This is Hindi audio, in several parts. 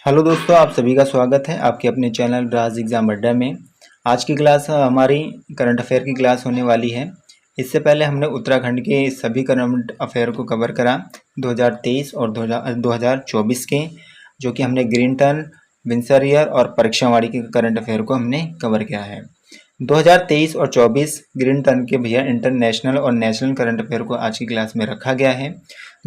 हेलो दोस्तों, आप सभी का स्वागत है आपके अपने चैनल राज एग्जाम अड्डा में। आज की क्लास हमारी करंट अफेयर की क्लास होने वाली है। इससे पहले हमने उत्तराखंड के सभी करंट अफेयर को कवर करा 2023 और 2024 के, जो कि हमने ग्रीन टर्न, विंसर ईयर और परीक्षावाड़ी के करंट अफेयर को हमने कवर किया है। 2023 और 24 ग्रीन टर्न के भैया इंटरनेशनल और नेशनल करंट अफेयर को आज की क्लास में रखा गया है,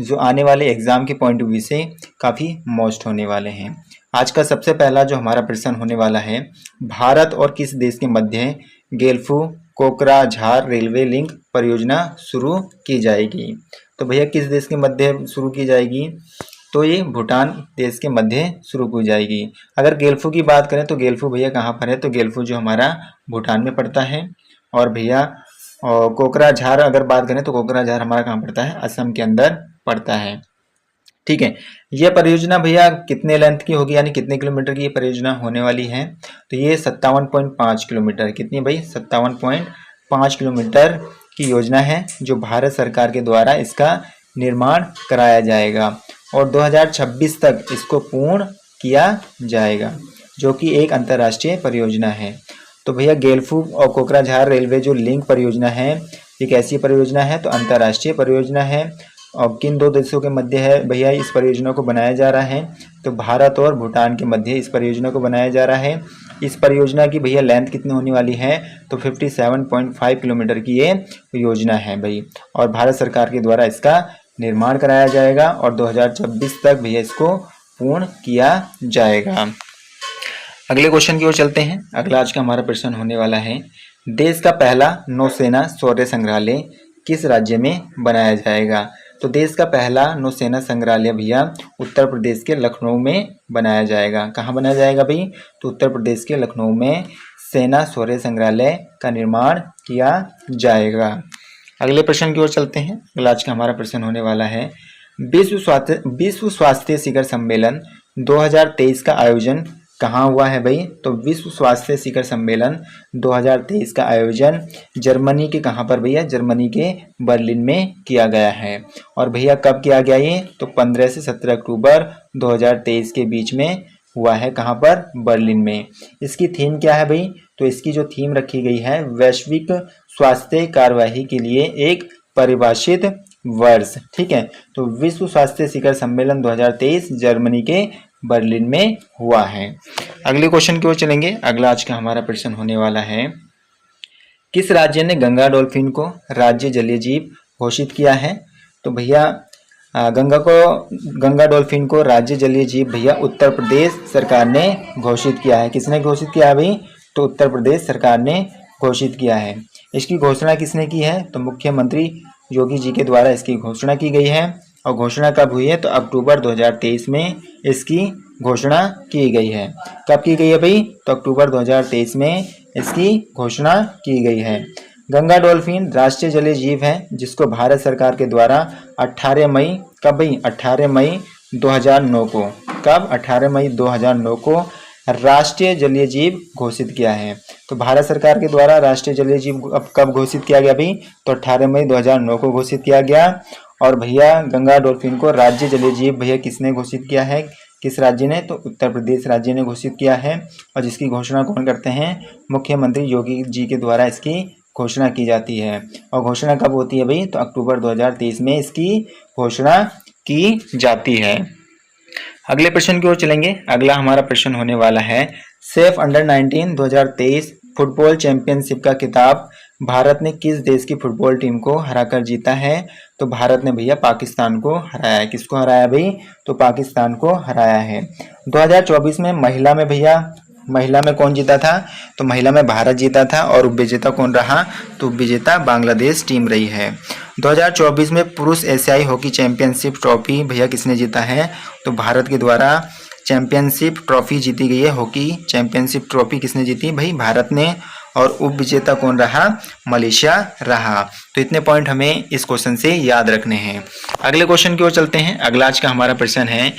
जो आने वाले एग्जाम के पॉइंट ऑफ व्यू से काफ़ी मोस्ट होने वाले हैं। आज का सबसे पहला जो हमारा प्रश्न होने वाला है, भारत और किस देश के मध्य गेल्फू कोकराझार रेलवे लिंक परियोजना शुरू की जाएगी। तो भैया किस देश के मध्य शुरू की जाएगी, तो ये भूटान देश के मध्य शुरू की जाएगी। अगर गेल्फू की बात करें तो गेल्फू भैया कहाँ पर है, तो गेल्फू जो हमारा भूटान में पड़ता है। और भैया कोकराझार अगर बात करें तो कोकराझार हमारा कहाँ पड़ता है, असम के अंदर पड़ता है। ठीक है, यह परियोजना भैया कितने लेंथ की होगी, यानी कितने किलोमीटर की ये परियोजना होने वाली है, तो ये 57.5 किलोमीटर, कितनी भाई 57.5 किलोमीटर की योजना है, जो भारत सरकार के द्वारा इसका निर्माण कराया जाएगा और 2026 तक इसको पूर्ण किया जाएगा, जो कि एक अंतर्राष्ट्रीय परियोजना है। तो भैया गेल्फू और कोकराझार रेलवे जो लिंक परियोजना है, ये कैसी परियोजना है, तो अंतर्राष्ट्रीय परियोजना है। और किन दो देशों के मध्य है भैया इस परियोजना को बनाया जा रहा है, तो भारत और भूटान के मध्य इस परियोजना को बनाया जा रहा है। इस परियोजना की भैया लेंथ कितनी होने वाली है, तो 57.5 किलोमीटर की ये योजना है भाई, और भारत सरकार के द्वारा इसका निर्माण कराया जाएगा और 2026 तक भैया इसको पूर्ण किया जाएगा। अगले क्वेश्चन की ओर चलते हैं। अगला आज का हमारा प्रश्न होने वाला है, देश का पहला नौसेना शौर्य संग्रहालय किस राज्य में बनाया जाएगा। तो देश का पहला नौसेना संग्रहालय भैया उत्तर प्रदेश के लखनऊ में बनाया जाएगा। कहाँ बनाया जाएगा भाई, तो उत्तर प्रदेश के लखनऊ में सेना शौर्य संग्रहालय का निर्माण किया जाएगा। अगले प्रश्न की ओर चलते हैं। अगला आज का हमारा प्रश्न होने वाला है, विश्व स्वास्थ्य शिखर सम्मेलन 2023 का आयोजन कहाँ हुआ है भाई, तो विश्व स्वास्थ्य शिखर सम्मेलन 2023 का आयोजन जर्मनी के कहाँ पर भैया, जर्मनी के बर्लिन में किया गया है। और भैया कब किया गया ये, तो 15 से 17 अक्टूबर 2023 के बीच में हुआ है, कहाँ पर, बर्लिन में। इसकी थीम क्या है भाई, तो इसकी जो थीम रखी गई है, वैश्विक स्वास्थ्य कार्यवाही के लिए एक परिभाषित वर्ष। ठीक है, तो विश्व स्वास्थ्य शिखर सम्मेलन 2023 जर्मनी के बर्लिन में हुआ है। अगले क्वेश्चन की ओर चलेंगे। अगला आज का हमारा प्रश्न होने वाला है, किस राज्य ने गंगा डॉल्फिन को राज्य जलीय जीव घोषित किया है। तो भैया गंगा डॉल्फिन को राज्य जलीय जीव भैया उत्तर प्रदेश सरकार ने घोषित किया है। किसने घोषित किया है भाई, तो उत्तर प्रदेश सरकार ने घोषित किया है। इसकी घोषणा किसने की है, तो मुख्यमंत्री योगी जी के द्वारा इसकी घोषणा की गई है। और घोषणा कब हुई है, तो अक्टूबर 2023 में इसकी घोषणा की गई है। कब की गई है भाई, तो अक्टूबर 2023 में इसकी घोषणा की गई है। गंगा डॉल्फिन राष्ट्रीय जलीय जीव है, जिसको भारत सरकार के द्वारा 18 मई कब भाई, 18 मई 2009 को, कब, 18 मई 2009 को राष्ट्रीय जलीय जीव घोषित किया है। तो भारत सरकार के द्वारा राष्ट्रीय जलीय जीव अब कब घोषित किया गया भाई, तो 18 मई 2009 को घोषित किया गया। और भैया गंगा डॉल्फिन को राज्य जलीय जीव भैया किसने घोषित किया है, किस राज्य ने, तो उत्तर प्रदेश राज्य ने घोषित किया है। और जिसकी घोषणा कौन करते हैं, मुख्यमंत्री योगी जी के द्वारा इसकी घोषणा की जाती है। और घोषणा कब होती है भाई, तो अक्टूबर 2023 में इसकी घोषणा की जाती है। अगले प्रश्न की ओर चलेंगे। अगला हमारा प्रश्न होने वाला है, सेफ अंडर 19 2023 फुटबॉल चैंपियनशिप का खिताब भारत ने किस देश की फुटबॉल टीम को हराकर जीता है। तो भारत ने भैया पाकिस्तान को हराया है। किसको हराया भाई, तो पाकिस्तान को हराया है। 2024 में महिला में भैया, महिला में कौन जीता था, तो महिला में भारत जीता था। और उपविजेता कौन रहा, तो उपविजेता बांग्लादेश टीम रही है। 2024 में पुरुष एशियाई हॉकी चैंपियनशिप ट्रॉफी भैया किसने जीता है, तो भारत के द्वारा चैंपियनशिप ट्रॉफी जीती गई है। हॉकी चैंपियनशिप ट्रॉफी किसने जीती भाई, भारत ने। और उप विजेता कौन रहा, मलेशिया रहा। तो इतने पॉइंट हमें इस क्वेश्चन से याद रखने हैं। अगले क्वेश्चन की ओर चलते हैं। अगला आज का हमारा प्रश्न है,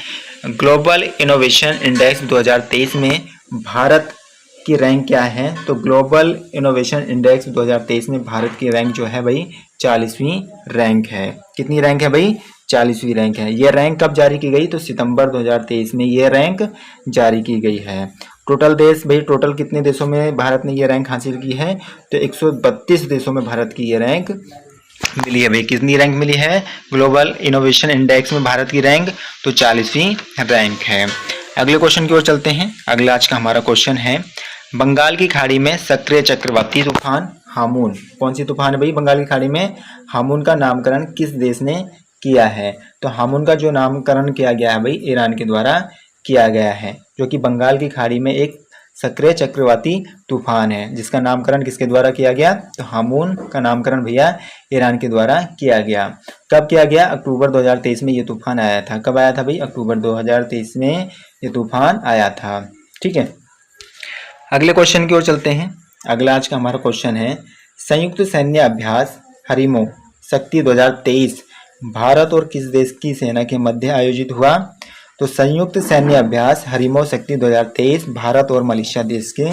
ग्लोबल इनोवेशन इंडेक्स 2023 में भारत की रैंक क्या है। तो ग्लोबल इनोवेशन इंडेक्स 2023 में भारत की रैंक जो है भाई 40वीं रैंक है। कितनी रैंक है भाई, 40वीं रैंक है। ये रैंक कब जारी की गई? तो सितंबर 2023 में ये रैंक जारी की गई है। टोटल देश भाई, टोटल कितने देशों में भारत ने ये रैंक हासिल की है? तो 132 देशों में भारत की ये रैंक मिली है भाई। कितनी रैंक मिली है? ग्लोबल इनोवेशन इंडेक्स में भारत की रैंक तो 40वीं रैंक है। अगले क्वेश्चन की ओर चलते हैं। अगला आज का हमारा क्वेश्चन है, बंगाल की खाड़ी में सक्रिय चक्रवाती तूफान हामून, कौन सी तूफान है भाई बंगाल की खाड़ी में? हामून का नामकरण किस देश ने किया है? तो हामून का जो नामकरण किया गया है भाई, ईरान के द्वारा किया गया है, जो कि बंगाल की खाड़ी में एक सक्रिय चक्रवाती तूफान है, जिसका नामकरण किसके द्वारा किया गया? तो हामून का नामकरण भैया ईरान के द्वारा किया गया। कब किया गया? अक्टूबर 2023 में ये तूफान आया था। कब आया था भाई? अक्टूबर 2023 में ये तूफान आया था। ठीक है, अगले क्वेश्चन की ओर चलते हैं। अगला आज का हमारा क्वेश्चन है, संयुक्त सैन्य अभ्यास हरिमो शक्ति 2023 भारत और किस देश की सेना के मध्य आयोजित हुआ? तो संयुक्त सैन्य अभ्यास हरिमो शक्ति 2023 भारत और मलेशिया देश के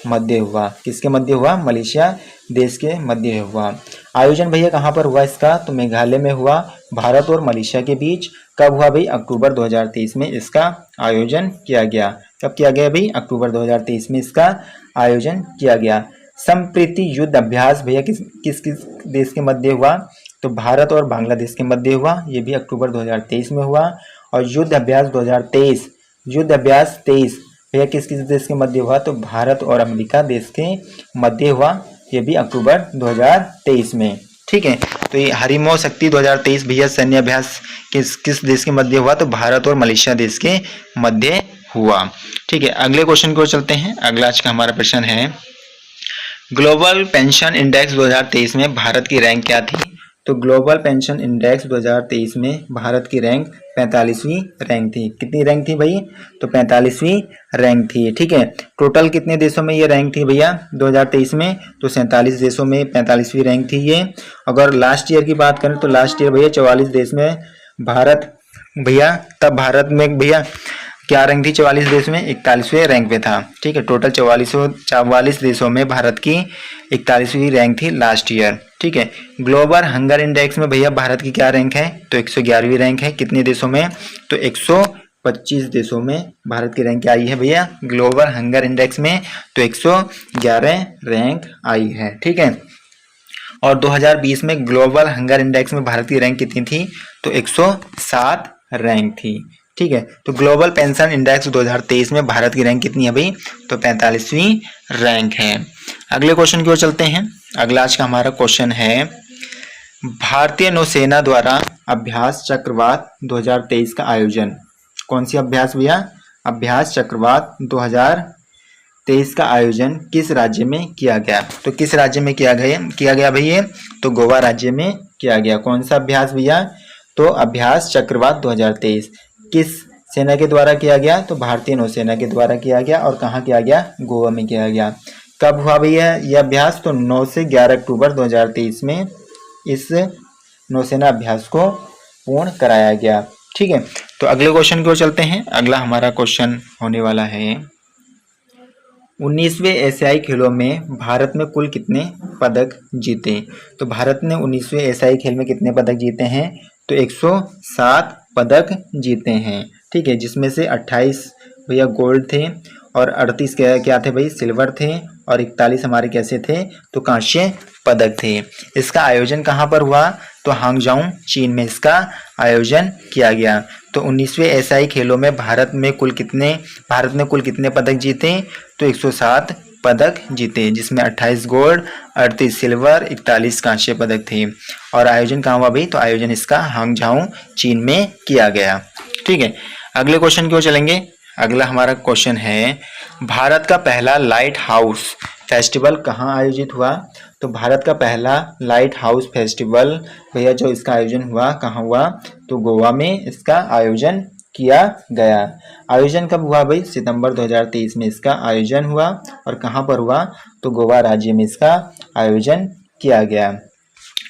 मध्य हुआ। किसके मध्य हुआ? मलेशिया देश के मध्य हुआ। आयोजन भैया कहाँ पर हुआ इसका? तो मेघालय में हुआ, भारत और मलेशिया के बीच। कब हुआ भाई? अक्टूबर 2023 में इसका आयोजन किया गया। कब किया गया भाई? अक्टूबर 2023 में इसका आयोजन किया गया। संप्रीति युद्ध अभ्यास भैया किस किस किस देश के मध्य हुआ? तो भारत और बांग्लादेश के मध्य हुआ, ये भी अक्टूबर 2023 में हुआ। और युद्ध अभ्यास 2023, युद्ध अभ्यास 23 भैया किस किस देश के मध्य हुआ? तो भारत और अमेरिका देश के मध्य हुआ, ये भी अक्टूबर 2023 में। ठीक है, तो ये हरिमो शक्ति 2023 भैया सैन्य अभ्यास किस किस देश के मध्य हुआ? तो भारत और मलेशिया देश के मध्य हुआ। ठीक है, अगले क्वेश्चन को चलते हैं। अगला आज का हमारा प्रश्न है, ग्लोबल पेंशन इंडेक्स 2023 में भारत की रैंक क्या थी? तो ग्लोबल पेंशन इंडेक्स 2023 में भारत की रैंक 45वीं रैंक थी। कितनी रैंक थी भाई? तो 45वीं रैंक थी। ठीक है, टोटल कितने देशों में ये रैंक थी भैया 2023 में? तो 47 देशों में 45वीं रैंक थी ये। अगर लास्ट ईयर की बात करें तो लास्ट ईयर भैया 44 देश में भारत भैया, तब भारत में भैया क्या रैंक थी? 44 देश में 41वें रैंक पे था। ठीक है, टोटल 44 देशों में भारत की 41वीं रैंक थी लास्ट ईयर। ठीक है, ग्लोबल हंगर इंडेक्स में भैया भारत की क्या रैंक है? तो 111वीं रैंक है। कितने देशों में? तो 125 देशों में भारत की रैंक आई है भैया ग्लोबल हंगर इंडेक्स में, तो 111 रैंक आई है। ठीक है, और 2020 में ग्लोबल हंगर इंडेक्स में भारत की रैंक कितनी थी? तो 107 रैंक थी। ठीक है, तो ग्लोबल पेंशन इंडेक्स 2023 में भारत की रैंक कितनी है भाई? तो 45वीं रैंक है। अगले क्वेश्चन की ओर चलते हैं। अगला आज का हमारा क्वेश्चन है, भारतीय नौसेना द्वारा अभ्यास चक्रवात 2023 का आयोजन, कौन सी अभ्यास भैया? अभ्यास चक्रवात 2023 का आयोजन किस राज्य में किया गया? तो किस राज्य में किया गया भैया? तो गोवा राज्य में किया गया। कौन सा अभ्यास भैया? तो अभ्यास चक्रवात 2023 किस सेना के द्वारा किया गया? तो भारतीय नौसेना के द्वारा किया गया। और कहाँ किया गया? गोवा में किया गया। कब हुआ भैया यह अभ्यास? तो 9 से 11 अक्टूबर 2023 में इस नौसेना अभ्यास को पूर्ण कराया गया। ठीक है, तो अगले क्वेश्चन की ओर चलते हैं। अगला हमारा क्वेश्चन होने वाला है, 19वें एशियाई खेलों में भारत में कुल कितने पदक जीते? तो भारत ने 19वें एशियाई खेल में कितने पदक जीते हैं? तो 107 पदक जीते हैं। ठीक है, जिसमें से 28 भैया गोल्ड थे और 38 क्या थे भाई? सिल्वर थे। और 41 हमारे कैसे थे? तो कांस्य पदक थे। इसका आयोजन कहाँ पर हुआ? तो हांगझाऊ चीन में इसका आयोजन किया गया। तो 19वें एशियाई खेलों में भारत ने कुल कितने पदक जीते? तो 107 पदक जीते, जिसमें 28 गोल्ड, 38 सिल्वर, 41 कांस्य पदक थे। और आयोजन कहाँ हुआ भाई? तो आयोजन इसका हांगझाऊ चीन में किया गया। ठीक है, अगले क्वेश्चन की ओर चलेंगे। अगला हमारा क्वेश्चन है, भारत का पहला लाइट हाउस फेस्टिवल कहाँ आयोजित हुआ? तो भारत का पहला लाइट हाउस फेस्टिवल भैया जो इसका आयोजन हुआ कहाँ हुआ? तो गोवा में इसका आयोजन किया गया। आयोजन कब हुआ भाई? सितंबर 2023 में इसका आयोजन हुआ। और कहाँ पर हुआ? तो गोवा राज्य में इसका आयोजन किया गया।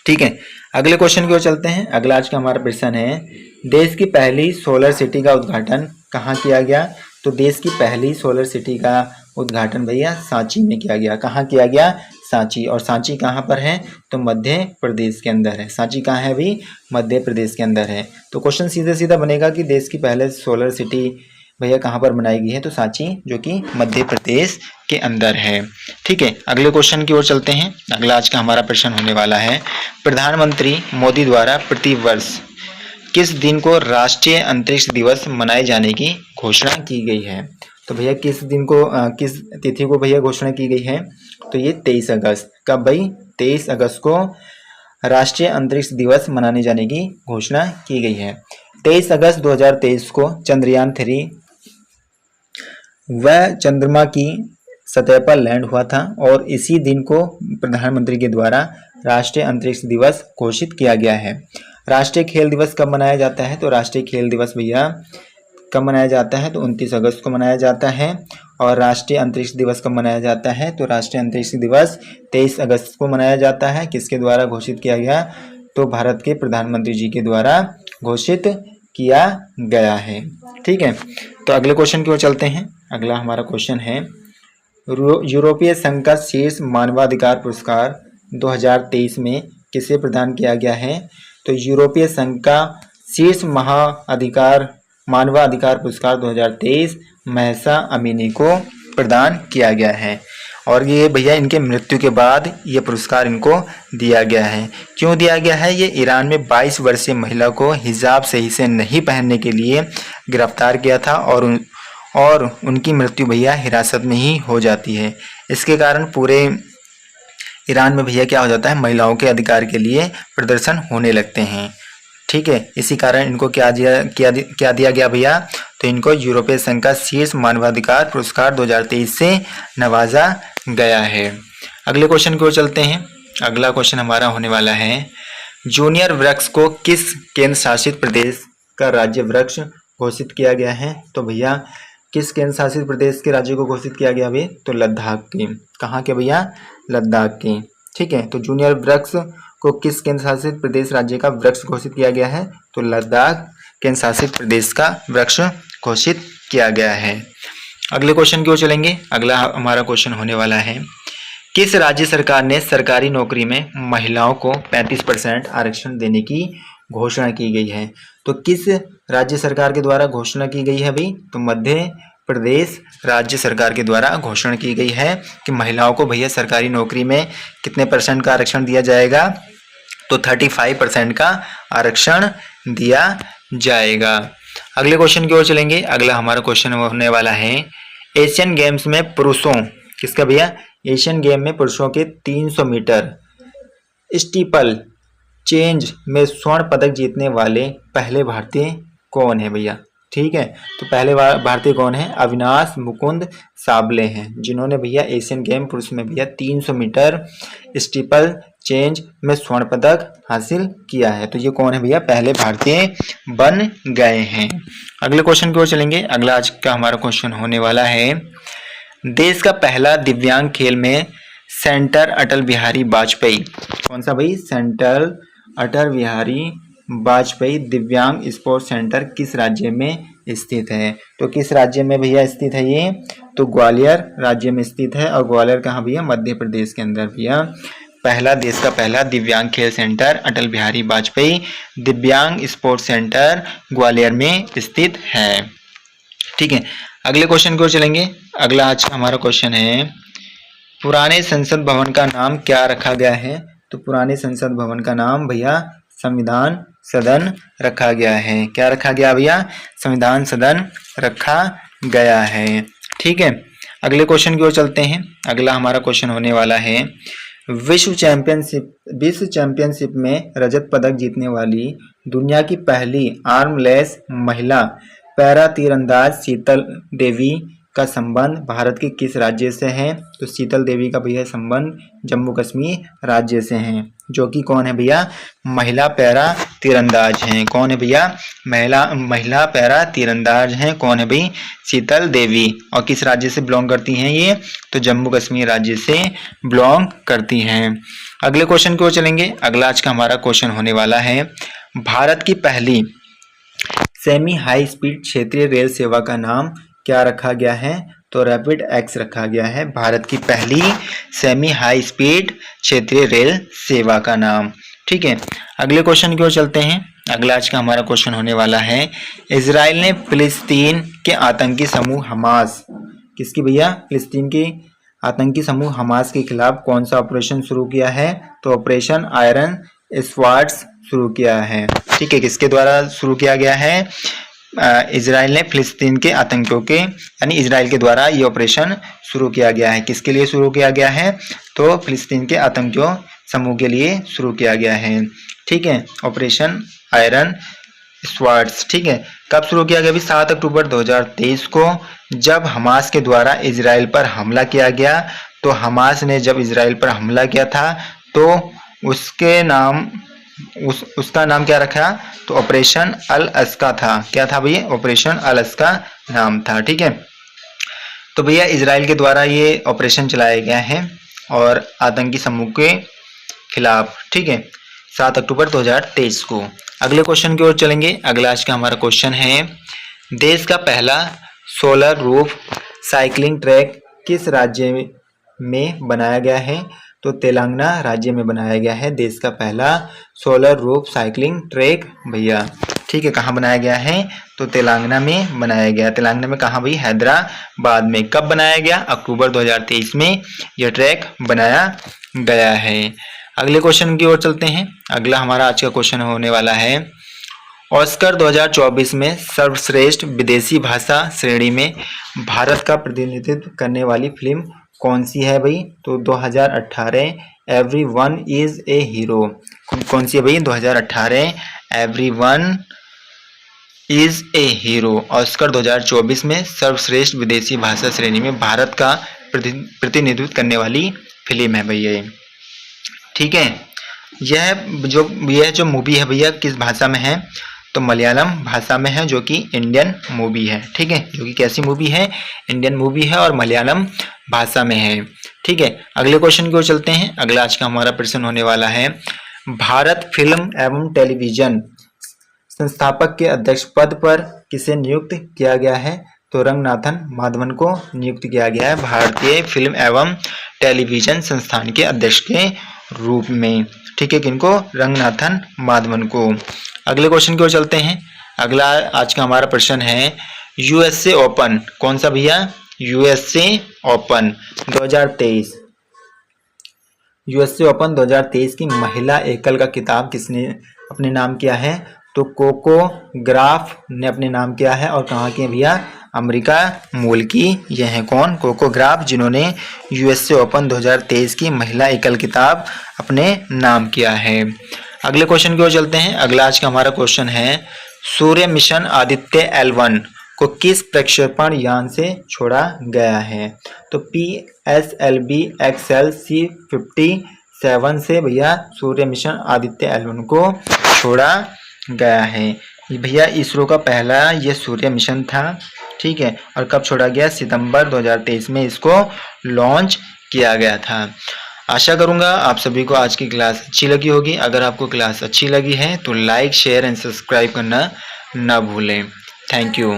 ठीक है, अगले क्वेश्चन की ओर चलते हैं। अगला आज का हमारा प्रश्न है, देश की पहली सोलर सिटी का उद्घाटन कहाँ किया गया? तो देश की पहली सोलर सिटी का उद्घाटन भैया सांची में किया गया। कहाँ किया गया? सांची। और सांची कहाँ पर है? तो मध्य प्रदेश के अंदर है। सांची कहाँ है अभी? मध्य प्रदेश के अंदर है। तो क्वेश्चन सीधा सीधा बनेगा कि देश की पहले सोलर सिटी भैया कहाँ पर बनाई गई है? तो सांची, जो कि मध्य प्रदेश के अंदर है। ठीक है, अगले क्वेश्चन की ओर चलते हैं। अगला आज का हमारा प्रश्न होने वाला है, प्रधानमंत्री मोदी द्वारा प्रतिवर्ष किस दिन को राष्ट्रीय अंतरिक्ष दिवस मनाए जाने की घोषणा की गई है? तो भैया किस दिन को किस तिथि को भैया घोषणा की गई है? तो ये 23 अगस्त। कब भाई? 23 अगस्त को राष्ट्रीय अंतरिक्ष दिवस मनाने जाने की घोषणा की गई है। 23 अगस्त 2023 को चंद्रयान 3 वह चंद्रमा की सतह पर लैंड हुआ था और इसी दिन को प्रधानमंत्री के द्वारा राष्ट्रीय अंतरिक्ष दिवस घोषित किया गया है। राष्ट्रीय खेल दिवस कब मनाया जाता है? तो राष्ट्रीय खेल दिवस भैया कब मनाया जाता है? तो 29 अगस्त को मनाया जाता है। और राष्ट्रीय अंतरिक्ष दिवस कब मनाया जाता है? तो राष्ट्रीय अंतरिक्ष दिवस 23 अगस्त को मनाया जाता है। किसके द्वारा घोषित किया गया? तो भारत के प्रधानमंत्री जी के द्वारा घोषित किया गया है। ठीक है, तो अगले क्वेश्चन की ओर चलते हैं। अगला हमारा क्वेश्चन है, यूरोपीय संघ का शीर्ष मानवाधिकार पुरस्कार 2023 में किसे प्रदान किया गया है? तो यूरोपीय संघ का शीर्ष मानवाधिकार पुरस्कार 2023 महसा अमीनी को प्रदान किया गया है। और ये भैया इनके मृत्यु के बाद ये पुरस्कार इनको दिया गया है। क्यों दिया गया है? ये ईरान में 22 वर्षीय महिला को हिजाब सही से नहीं पहनने के लिए गिरफ्तार किया था और उनकी मृत्यु भैया हिरासत में ही हो जाती है। इसके कारण पूरे ईरान में भैया क्या हो जाता है? महिलाओं के अधिकार के लिए प्रदर्शन होने लगते हैं। ठीक है, इसी कारण इनको क्या दिया गया भैया? तो इनको यूरोपीय संघ का शीर्ष मानवाधिकार पुरस्कार 2023 से नवाजा गया है। अगले क्वेश्चन की ओर चलते हैं। अगला क्वेश्चन हमारा होने वाला है, जूनियर वृक्ष को किस केंद्र शासित प्रदेश का राज्य वृक्ष घोषित किया गया है? तो भैया किस केंद्र शासित प्रदेश के राज्य को घोषित किया गया भाई? तो लद्दाख के। कहाँ के भैया? लद्दाख के। ठीक है, तो जूनियर वृक्ष को किस केंद्र शासित प्रदेश राज्य का वृक्ष घोषित किया गया है? तो लद्दाख केंद्र शासित प्रदेश का वृक्ष घोषित किया गया है। अगले क्वेश्चन की ओर चलेंगे। अगला हमारा क्वेश्चन होने वाला है, किस राज्य सरकार ने सरकारी नौकरी में महिलाओं को 35% आरक्षण देने की घोषणा की गई है? तो किस राज्य सरकार के द्वारा घोषणा की गई है भाई? तो मध्य प्रदेश राज्य सरकार के द्वारा घोषणा की गई है कि महिलाओं को भैया सरकारी नौकरी में कितने % का आरक्षण दिया जाएगा? तो 35% का आरक्षण दिया जाएगा। अगले क्वेश्चन की ओर चलेंगे। अगला हमारा क्वेश्चन होने वाला है, एशियन गेम्स में पुरुषों किसका भैया? एशियन गेम में पुरुषों के 300 मीटर स्टीपल चेंज में स्वर्ण पदक जीतने वाले पहले भारतीय कौन है भैया? ठीक है, तो पहले भारतीय कौन है? अविनाश मुकुंद साबले हैं, जिन्होंने भैया एशियन गेम पुरुष में भैया 300 मीटर स्टीपल चेंज में स्वर्ण पदक हासिल किया है। तो ये कौन है भैया? पहले भारतीय बन गए हैं। अगले क्वेश्चन की ओर चलेंगे। अगला आज का हमारा क्वेश्चन होने वाला है, देश का पहला दिव्यांग खेल में सेंटर अटल बिहारी वाजपेयी, कौन सा भाई? सेंटर अटल बिहारी वाजपेयी दिव्यांग स्पोर्ट्स सेंटर किस राज्य में स्थित है? तो किस राज्य में भैया स्थित है ये? तो ग्वालियर राज्य में स्थित है। और ग्वालियर कहाँ भैया? मध्य प्रदेश के अंदर भैया देश का पहला दिव्यांग खेल सेंटर अटल बिहारी वाजपेयी दिव्यांग स्पोर्ट्स सेंटर ग्वालियर में स्थित है। ठीक है, अगले क्वेश्चन की ओर चलेंगे। अगला आज हमारा क्वेश्चन है, पुराने संसद भवन का नाम क्या रखा गया है? तो पुराने संसद भवन का नाम भैया संविधान सदन रखा गया है। क्या रखा गया भैया? संविधान सदन रखा गया है। ठीक है, अगले क्वेश्चन की ओर चलते हैं। अगला हमारा क्वेश्चन होने वाला है, विश्व चैंपियनशिप में रजत पदक जीतने वाली दुनिया की पहली आर्मलेस महिला पैरा तीरंदाज शीतल देवी का संबंध भारत के किस राज्य से है? तो शीतल देवी का भैया संबंध जम्मू कश्मीर राज्य से है, जो कि कौन है भैया? महिला पैरा तीरंदाज हैं। कौन है भैया? महिला पैरा तीरंदाज हैं। कौन है भाई? शीतल देवी। और किस राज्य से बिलोंग करती हैं ये? तो जम्मू कश्मीर राज्य से बिलोंग करती हैं। अगले क्वेश्चन की ओर चलेंगे। अगला आज का हमारा क्वेश्चन होने वाला है, भारत की पहली सेमी हाई स्पीड क्षेत्रीय रेल सेवा का नाम क्या रखा गया है? तो तो रैपिड एक्स रखा गया है भारत की पहली सेमी हाई स्पीड क्षेत्रीय रेल सेवा का नाम। ठीक है, अगले क्वेश्चन की ओर चलते हैं। अगला आज का हमारा क्वेश्चन होने वाला है, इजराइल ने फिलिस्तीन के आतंकी समूह हमास, किसकी भैया, फिलिस्तीन के आतंकी समूह हमास के खिलाफ कौन सा ऑपरेशन शुरू किया है? तो ऑपरेशन आयरन स्वार्ड्स शुरू किया है। ठीक है, किसके द्वारा शुरू किया गया है? इजराइल ने फिलिस्तीन के आतंकियों के, यानी इजराइल के द्वारा ये ऑपरेशन शुरू किया गया है। किसके लिए शुरू किया गया है? तो फिलिस्तीन के आतंकियों समूह के लिए शुरू किया गया है। ठीक है, ऑपरेशन आयरन स्वार्ड्स। ठीक है, कब शुरू किया गया? 7 अक्टूबर 2023 को, जब हमास के द्वारा इजराइल पर हमला किया गया। तो हमास ने जब इजराइल पर हमला किया था तो उसका नाम क्या रखा? तो ऑपरेशन अल अस्का था। क्या था भैया? ऑपरेशन अल अस्का नाम था। ठीक है, तो भैया इजराइल के द्वारा ये ऑपरेशन चलाया गया है और आतंकी समूह के खिलाफ। ठीक है, 7 अक्टूबर 2023 को। अगले क्वेश्चन की ओर चलेंगे। अगला आज का हमारा क्वेश्चन है, देश का पहला सोलर रूफ साइकिलिंग ट्रैक किस राज्य में बनाया गया है? तो तेलंगाना राज्य में बनाया गया है देश का पहला सोलर रूफ साइकिलिंग ट्रैक भैया। ठीक है, कहाँ बनाया गया है? तो तेलंगाना में बनाया गया। तेलंगाना में कहाँ भाई? हैदराबाद में। कब बनाया गया? अक्टूबर 2023 में यह ट्रैक बनाया गया है। अगले क्वेश्चन की ओर चलते हैं। अगला हमारा आज का क्वेश्चन होने वाला है, ऑस्कर 2024 में सर्वश्रेष्ठ विदेशी भाषा श्रेणी में भारत का प्रतिनिधित्व करने वाली फिल्म कौन सी है भाई? तो 2018 एवरीवन इज ए हीरो। कौन सी है भाई? 2018 everyone is a hero. Oscar 2024 में सर्वश्रेष्ठ विदेशी भाषा श्रेणी में भारत का प्रतिनिधित्व करने वाली फिल्म है भैया। ठीक है, यह जो मूवी है भैया किस भाषा में है? तो मलयालम भाषा में है, जो कि इंडियन मूवी है। ठीक है, जो कि कैसी मूवी है? इंडियन मूवी है और मलयालम भाषा में है। ठीक है, अगले क्वेश्चन की ओर चलते हैं। अगला आज का हमारा प्रश्न होने वाला है, भारत फिल्म एवं टेलीविजन संस्थापक के अध्यक्ष पद पर किसे नियुक्त किया गया है? तो रंगनाथन माधवन को नियुक्त किया गया है भारतीय फिल्म एवं टेलीविजन संस्थान के अध्यक्ष के रूप में। ठीक है, किनको? रंगनाथन माधवन को। अगले क्वेश्चन की ओर चलते हैं। अगला आज का हमारा प्रश्न है, यूएसए ओपन, कौन सा भैया? USA open 2023। यूएसए ओपन 2023 की महिला एकल का खिताब किसने अपने नाम किया है? तो कोको ग्राफ ने अपने नाम किया है। और कहाँ के भैया? अमेरिका मूल की ये हैं। कौन? कोको ग्राफ, जिन्होंने यूएसए ओपन 2023 की महिला एकल खिताब अपने नाम किया है। अगले क्वेश्चन की ओर चलते हैं। अगला आज का हमारा क्वेश्चन है, सूर्य मिशन आदित्य L1 को किस प्रक्षेपण यान से छोड़ा गया है? तो PSLV XL C57 से भैया सूर्य मिशन आदित्य L1 को छोड़ा गया है। भैया इसरो का पहला ये सूर्य मिशन था। ठीक है, और कब छोड़ा गया? सितंबर 2023 में इसको लॉन्च किया गया था। आशा करूंगा आप सभी को आज की क्लास अच्छी लगी होगी। अगर आपको क्लास अच्छी लगी है तो लाइक, शेयर एंड सब्सक्राइब करना ना भूलें। Thank you.